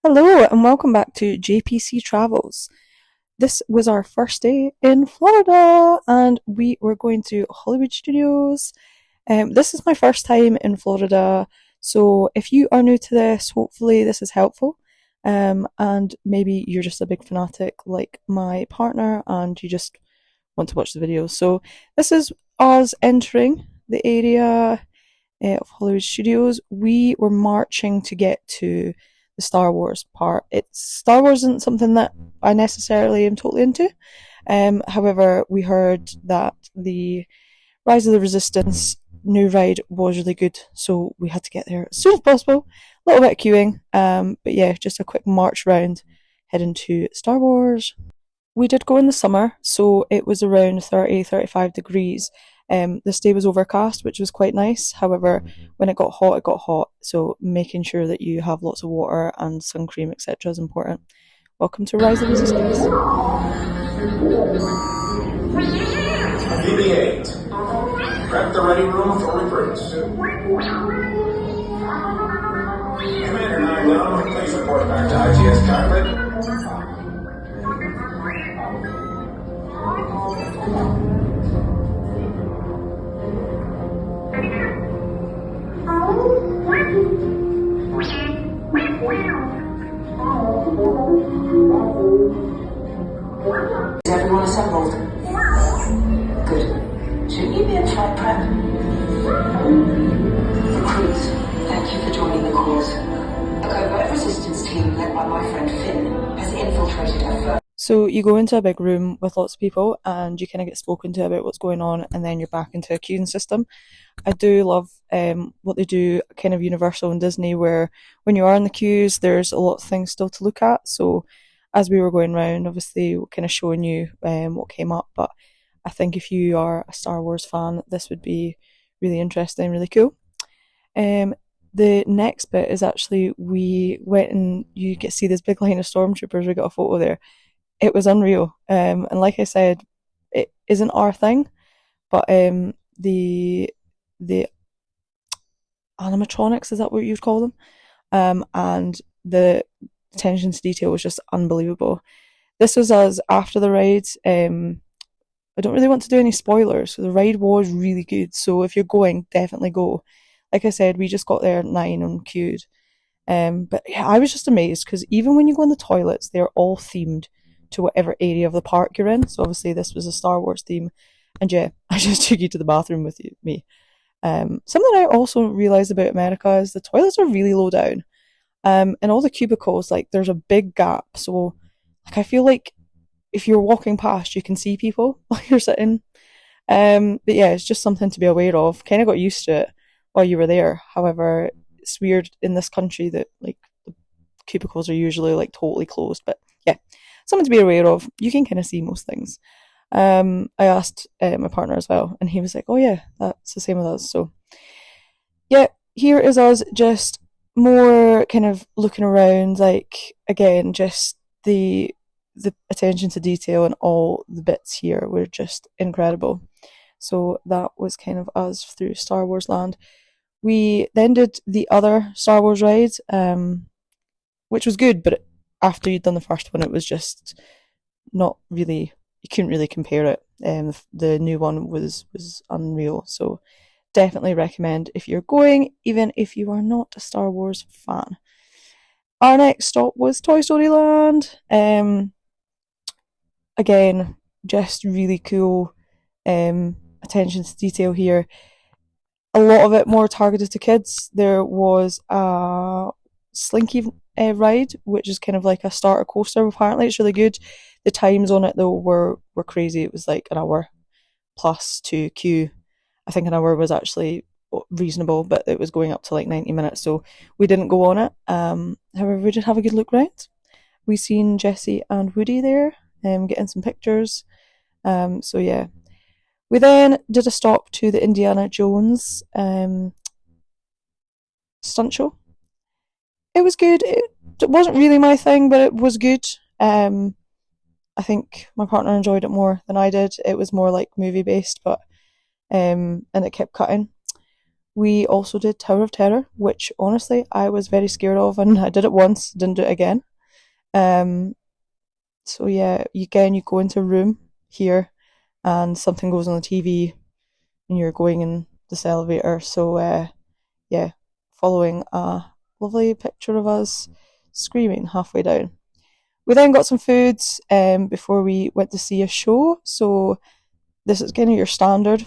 Hello and welcome back to JPC Travels. This was our first day in Florida and we were going to Hollywood Studios. This is my first time in Florida, so if you are new to this, hopefully this is helpful. And maybe you're just a big fanatic like my partner and you just want to watch the videos. So this is us entering the area of Hollywood Studios. We were marching to get to the Star Wars part. Star Wars isn't something that I necessarily am totally into. However, we heard that the Rise of the Resistance new ride was really good, so we had to get there as soon as possible. A little bit of queuing, but yeah, just a quick march round heading to Star Wars. We did go in the summer, so it was around 35 degrees. This day was overcast, which was quite nice. However, when it got hot. So making sure that you have lots of water and sun cream, etc. is important. Welcome to Rise of Resistance. BB-8. Prep the ready room for recruits. Commander 9-1, please report back to ITS cockpit. Is everyone assembled? Good. Shouldn't you be in flight prep? Recruits, thank you for joining the cause. A covert resistance team led by my friend Finn has infiltrated a first. So you go into a big room with lots of people and you kind of get spoken to about what's going on, and then you're back into a queuing system. I do love what they do, kind of Universal and Disney, where when you are in the queues, there's a lot of things still to look at. So as we were going round, obviously kind of showing you what came up, but I think if you are a Star Wars fan, this would be really interesting, really cool. The next bit is actually we went and you get to see this big line of stormtroopers. We got a photo there. It was unreal. And like I said, it isn't our thing, but the animatronics, is that what you'd call them? And the attention to detail was just unbelievable. This was us after the ride. I don't really want to do any spoilers, so the ride was really good. So if you're going, definitely go. Like I said, we just got there at 9 and queued. But yeah, I was just amazed because even when you go in the toilets, they're all themed to whatever area of the park you're in. So obviously this was a Star Wars theme. And yeah, I just took you to the bathroom with me. Something I also realised about America is the toilets are really low down. And all the cubicles, like there's a big gap. So like I feel like if you're walking past, you can see people while you're sitting. But yeah, it's just something to be aware of. Kind of got used to it while you were there. However, it's weird in this country that like the cubicles are usually like totally closed. But yeah, something to be aware of. You can kind of see most things. I asked my partner as well, and he was like, "Oh yeah, that's the same with us." So yeah, here is us just more kind of looking around. Like again, just the attention to detail and all the bits here were just incredible. So that was kind of us through Star Wars Land. We then did the other Star Wars ride, which was good, but after you'd done the first one, it was just not really. You couldn't really compare it. The new one was unreal. So definitely recommend if you're going, even if you are not a Star Wars fan. Our next stop was Toy Story Land. Again, just really cool attention to detail here. A lot of it more targeted to kids. There was a Slinky ride, which is kind of like a starter coaster. Apparently, it's really good. The times on it though were crazy. It was like an hour plus to queue. I think an hour was actually reasonable, but it was going up to like 90 minutes, so we didn't go on it. However, we did have a good look round. We seen Jessie and Woody there, getting some pictures. So yeah. We then did a stop to the Indiana Jones stunt show. It was good. It wasn't really my thing, but it was good. I think my partner enjoyed it more than I did. It was more like movie based, but and it kept cutting. We also did Tower of Terror, which honestly I was very scared of, and I did it once, didn't do it again. Um, so yeah, again, you go into a room here, and something goes on the TV, and you're going in this elevator. So yeah, following a lovely picture of us screaming halfway down. We then got some food before we went to see a show. So this is kind of your standard.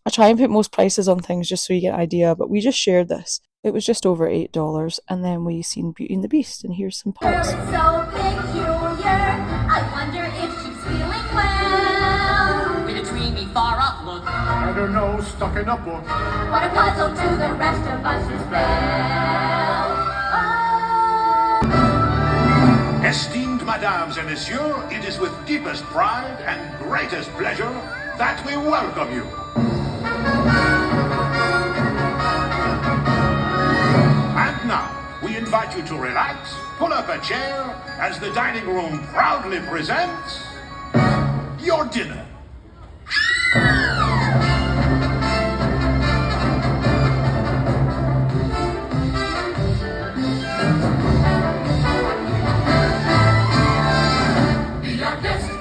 I try and put most prices on things just so you get an idea, but we just shared this. It was just over $8, and then we seen Beauty and the Beast, and here's some parts. It's so peculiar. I wonder if she's feeling well. With a dreamy, far off look. And her nose stuck in a book. What a puzzle to the rest of us as well. Esteemed Madames and Messieurs, it is with deepest pride and greatest pleasure that we welcome you. And now, we invite you to relax, pull up a chair, as the dining room proudly presents your dinner.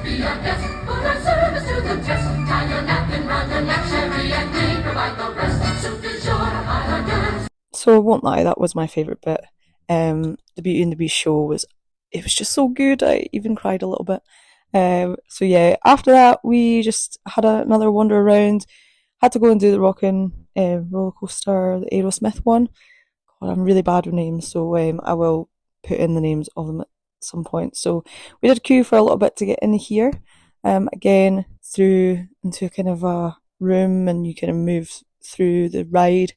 Be our guest, put our service to the test. Tie your napkin round your neck, sherry and me provide the rest. Soup du jour, hors d'oeuvres. So I won't lie, that was my favourite bit. The Beauty and the Beast show was just so good. I even cried a little bit. So yeah, after that we just had another wander around. Had to go and do the rocking roller coaster, the Aerosmith one. God, I'm really bad with names, so I will put in the names of them at some point. So we did queue for a little bit to get in here. Again, through into kind of a room, and you kind of move through the ride.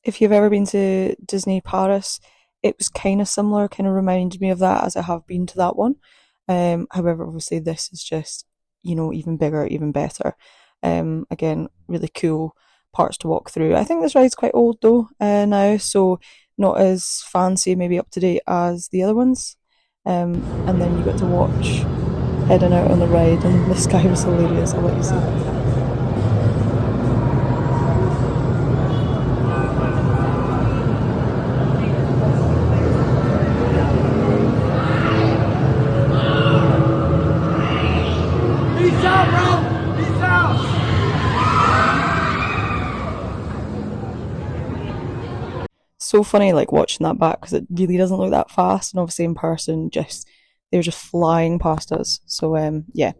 If you've ever been to Disney Paris, it was kind of similar, kind of reminded me of that, as I have been to that one. However, obviously this is just, even bigger, even better. Again, really cool parts to walk through. I think this ride's quite old though now, so not as fancy, maybe up to date as the other ones. And then you got to watch heading out on the ride, and this guy was hilarious. I'll let you see. So funny, like watching that back, because it really doesn't look that fast, and obviously in person, they were just flying past us. So yeah,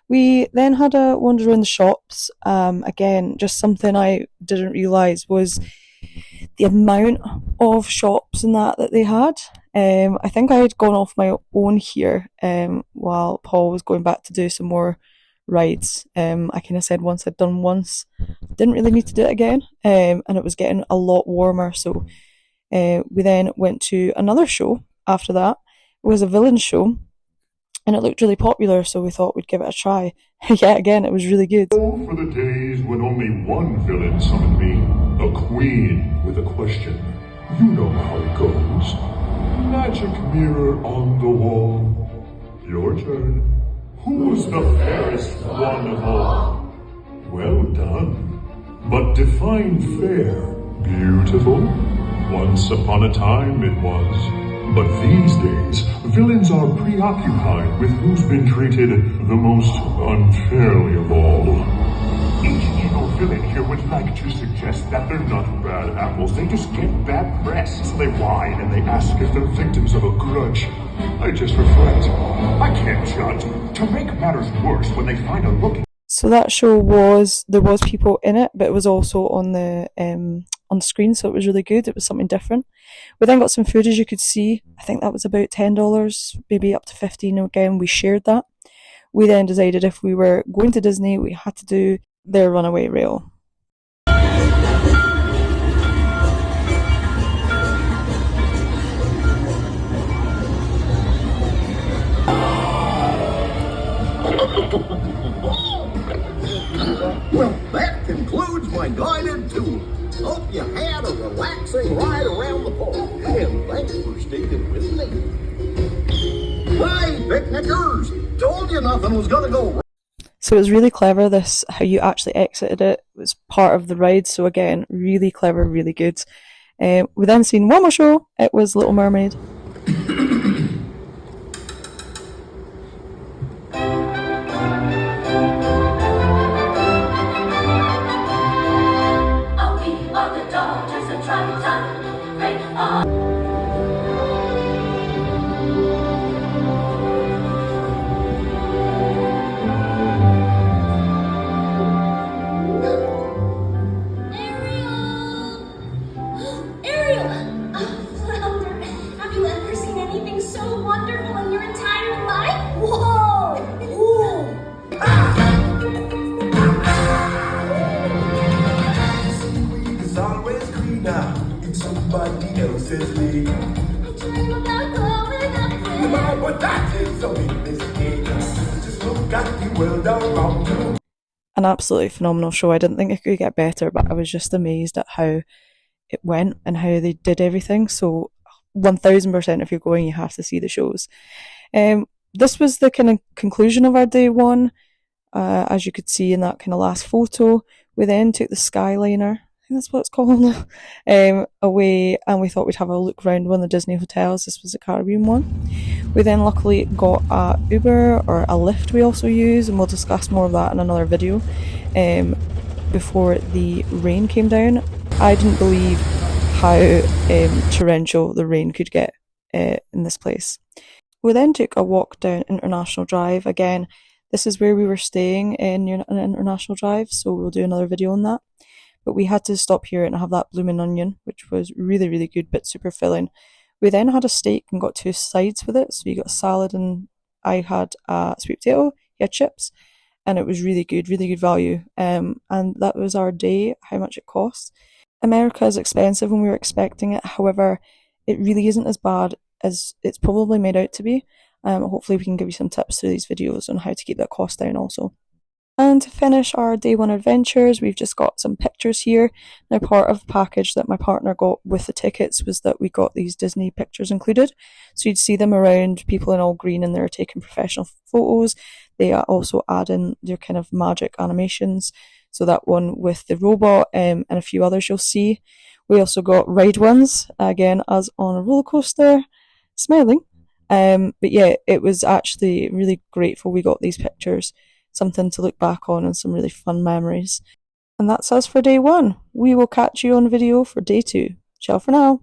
we then had a wander around the shops. Again, just something I didn't realise was the amount of shops and that they had. I think I had gone off my own here while Paul was going back to do some more rides. I kind of said once I'd done once, didn't really need to do it again, and it was getting a lot warmer. So we then went to another show after that. It was a villain show, and it looked really popular, so we thought we'd give it a try. Yeah, again, it was really good. Oh, for the days when only one villain summoned me, a queen with a question. You know how it goes. Magic mirror on the wall. Your turn. Who's the fairest one of all? Well done. But define fair. Beautiful? Once upon a time it was. But these days, villains are preoccupied with who's been treated the most unfairly of all. Each evil villain here would like to suggest that they're not bad apples. They just get bad press. They whine and they ask if they're victims of a grudge. I just reflect. I can't judge. To make matters worse, when they find a looking... So that show there was people in it, but it was also on the screen, so it was really good. It was something different. We then got some food, as you could see. I think that was about $10, maybe up to $15. Again, we shared that. We then decided if we were going to Disney, we had to do their runaway rail. Well, that concludes my guided tour. Hope you had a relaxing ride around the park, and thanks for sticking with me. Hey, picnickers! Told you nothing was gonna go wrong. So it was really clever, this, how you actually exited it. It was part of the ride, so again, really clever, really good. We then seen one more show, it was Little Mermaid. Oh, we are the daughters of Triton, great on. Ariel! Oh, Flounder, have you ever seen anything so wonderful in your entire life? Whoa! Ooh! Seaweed is always greener in somebody else's league. I dream about growing up with... But that is a big mistake. Just look at the world around you. An absolutely phenomenal show. I didn't think it could get better, but I was just amazed at how it went and how they did everything. So 1000% if you're going, you have to see the shows. This was the kind of conclusion of our day one. As you could see in that kind of last photo, we then took the Skyliner, I think that's what it's called, away, and we thought we'd have a look around one of the Disney hotels. This was the Caribbean one. We then luckily got a Uber, or a Lyft we also use, and we'll discuss more of that in another video. Before the rain came down, I didn't believe how torrential the rain could get in this place. We then took a walk down International Drive. Again, this is where we were staying near an International Drive, so we'll do another video on that. But we had to stop here and have that bloomin' onion, which was really, really good, but super filling. We then had a steak and got 2 sides with it. So you got a salad, and I had a sweet potato, he had chips, and it was really good value. And that was our day, how much it cost. America is expensive when we were expecting it. However, it really isn't as bad as it's probably made out to be. Hopefully we can give you some tips through these videos on how to keep that cost down also. And to finish our day one adventures, we've just got some pictures here. Now, part of the package that my partner got with the tickets was that we got these Disney pictures included. So you'd see them around, people in all green, and they're taking professional photos. They also add in their kind of magic animations. So that one with the robot and a few others you'll see. We also got ride ones, again, as on a roller coaster, smiling. But yeah, it was actually really grateful we got these pictures. Something to look back on and some really fun memories. And that's us for day one. We will catch you on video for day 2. Ciao for now.